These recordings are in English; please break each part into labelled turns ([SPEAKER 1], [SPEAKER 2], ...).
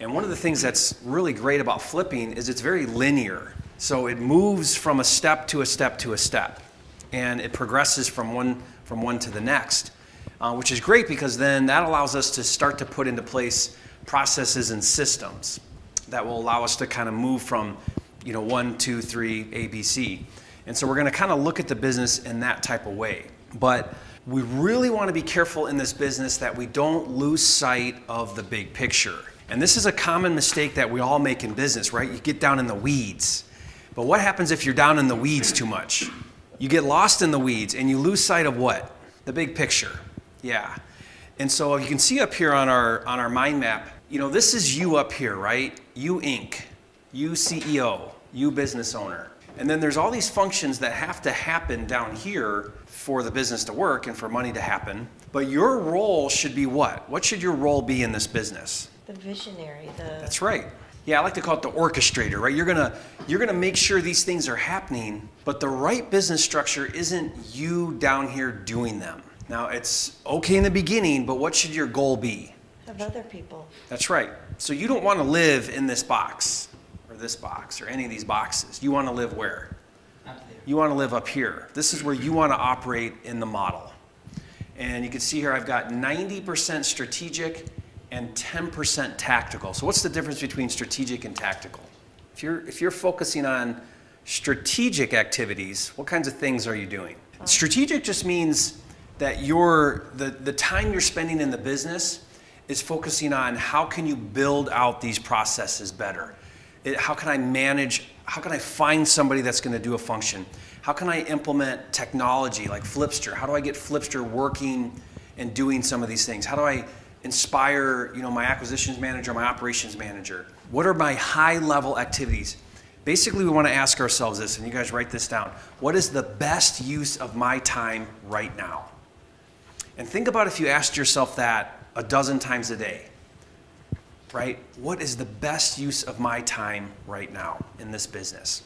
[SPEAKER 1] And one of the things that's really great about flipping is it's very linear. So it moves from a step to a step to a step. And it progresses from one to the next, which is great because then that allows us to start to put into place processes and systems that will allow us to kind of move from 1, 2, 3, A, B, C. And so we're going to kind of look at the business in that type of way. But we really want to be careful in this business that we don't lose sight of the big picture. And this is a common mistake that we all make in business, right? You get down in the weeds. But what happens if you're down in the weeds too much? You get lost in the weeds and you lose sight of what? The big picture. Yeah. And so you can see up here on our mind map, this is you up here, right? You Inc., you CEO, you business owner. And then there's all these functions that have to happen down here for the business to work and for money to happen. But your role should be what? What should your role be in this business?
[SPEAKER 2] The visionary.
[SPEAKER 1] That's right. Yeah, I like to call it the orchestrator, right? You're gonna make sure these things are happening, but the right business structure isn't you down here doing them. Now, it's okay in the beginning, but what should your goal be?
[SPEAKER 2] Of other people.
[SPEAKER 1] That's right. So you don't want to live in this box or any of these boxes. You want to live where?
[SPEAKER 3] Up there.
[SPEAKER 1] You want to live up here. This is where you want to operate in the model. And you can see here I've got 90% strategic and 10% tactical. So what's the difference between strategic and tactical? If you're focusing on strategic activities, what kinds of things are you doing? Strategic just means that the time you're spending in the business is focusing on how can you build out these processes better? How can I find somebody that's going to do a function? How can I implement technology like Flipster? How do I get Flipster working and doing some of these things? How do I inspire my acquisitions manager, my operations manager? What are my high-level activities? Basically, we want to ask ourselves this, and you guys write this down. What is the best use of my time right now? And think about if you asked yourself that a dozen times a day, right? What is the best use of my time right now in this business?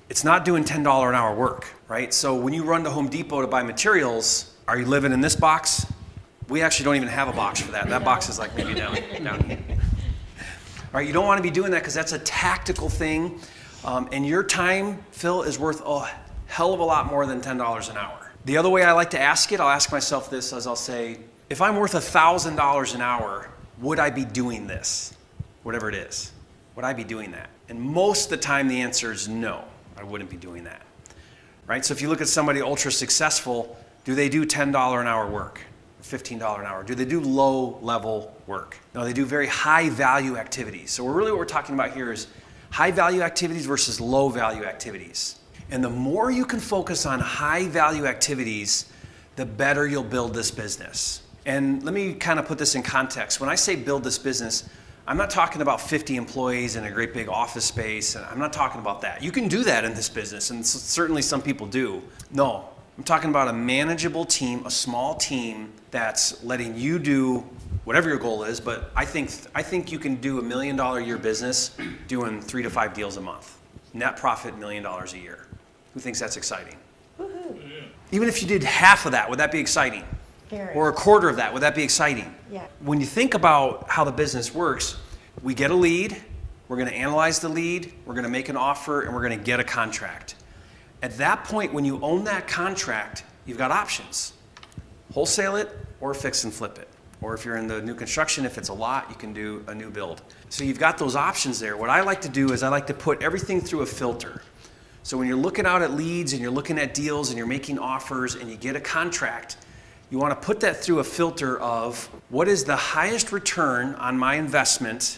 [SPEAKER 1] It's not doing $10 an hour work, right? So when you run to Home Depot to buy materials, are you living in this box? We actually don't even have a box for that. That box is like maybe down here. All right, you don't want to be doing that because that's a tactical thing. And your time, Phil, is worth a hell of a lot more than $10 an hour. The other way I like to ask it, I'll ask myself this as I'll say, if I'm worth $1,000 an hour, would I be doing this? Whatever it is. Would I be doing that? And most of the time the answer is no, I wouldn't be doing that. Right? So if you look at somebody ultra successful, do they do $10 an hour work? $15 an hour? Do they do low level work? No, they do very high value activities. So what we're talking about here is high value activities versus low value activities. And the more you can focus on high value activities, the better you'll build this business. And let me kind of put this in context. When I say build this business, I'm not talking about 50 employees in a great big office space. And I'm not talking about that. You can do that in this business, and certainly some people do. No, I'm talking about a manageable team, a small team that's letting you do whatever your goal is. But I think you can do $1 million a year business doing 3 to 5 deals a month. Net profit $1 million a year. Who thinks that's exciting?
[SPEAKER 2] Woohoo.
[SPEAKER 1] Even if you did half of that, would that be exciting?
[SPEAKER 2] Very.
[SPEAKER 1] Or a quarter of that, would that be exciting?
[SPEAKER 2] Yeah.
[SPEAKER 1] When you think about how the business works, we get a lead, we're going to analyze the lead, we're going to make an offer, and we're going to get a contract. At that point, when you own that contract, you've got options. Wholesale it or fix and flip it. Or if you're in the new construction, if it's a lot, you can do a new build. So you've got those options there. What I like to do is I like to put everything through a filter. So when you're looking out at leads and you're looking at deals and you're making offers and you get a contract, you want to put that through a filter of what is the highest return on my investment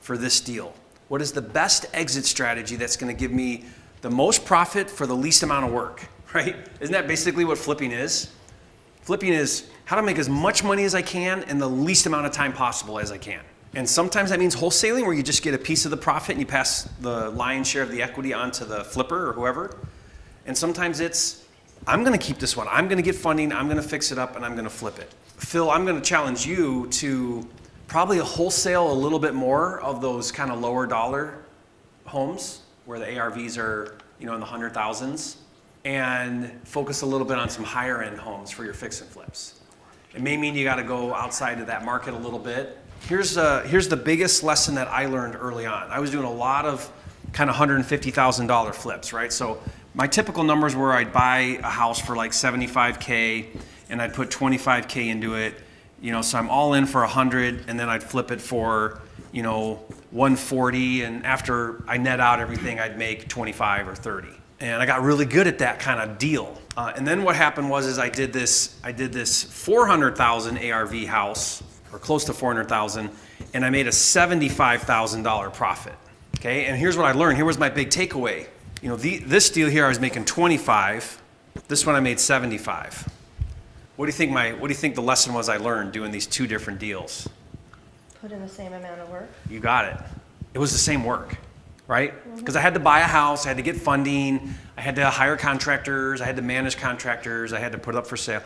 [SPEAKER 1] for this deal? What is the best exit strategy that's going to give me the most profit for the least amount of work, right? Isn't that basically what flipping is? Flipping is how to make as much money as I can in the least amount of time possible as I can. And sometimes that means wholesaling, where you just get a piece of the profit and you pass the lion's share of the equity onto the flipper or whoever. And sometimes it's, I'm going to keep this one. I'm going to get funding. I'm going to fix it up and I'm going to flip it. Phil, I'm going to challenge you to probably wholesale a little bit more of those kind of lower dollar homes where the ARVs are, in the 100,000s, and focus a little bit on some higher end homes for your fix and flips. It may mean you got to go outside of that market a little bit. Here's the biggest lesson that I learned early on. I was doing a lot of kind of $150,000 flips, right? So my typical numbers were I'd buy a house for like $75K and I'd put $25K into it, so I'm all in for 100, and then I'd flip it for, 140, and after I net out everything, I'd make 25 or 30. And I got really good at that kind of deal. And then what happened was I did this 400,000 ARV house, or close to 400,000, and I made a $75,000 profit. Okay, and here's what I learned. Here was my big takeaway. This deal here I was making 25. This one I made 75. What do you think the lesson was I learned doing these two different deals?
[SPEAKER 2] Put in the same amount of work.
[SPEAKER 1] You got it. It was the same work, right? Because I had to buy a house, I had to get funding, I had to hire contractors, I had to manage contractors, I had to put it up for sale.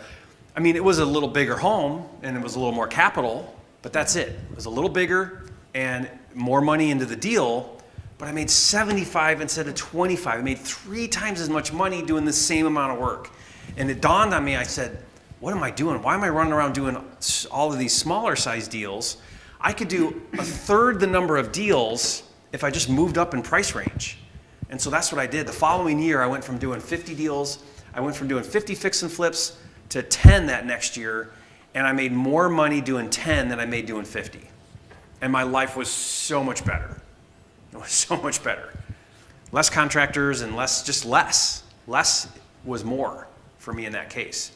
[SPEAKER 1] I mean, it was a little bigger home and it was a little more capital, but that's it. It was a little bigger and more money into the deal, but I made 75 instead of 25. I made 3 times as much money doing the same amount of work. And it dawned on me, I said, what am I doing? Why am I running around doing all of these smaller size deals? I could do a third the number of deals if I just moved up in price range. And so that's what I did. The following year, I went from doing 50 deals, I went from doing 50 fix and flips to 10 that next year, and I made more money doing 10 than I made doing 50. And my life was so much better. It was so much better. Less contractors and less. Less was more for me in that case.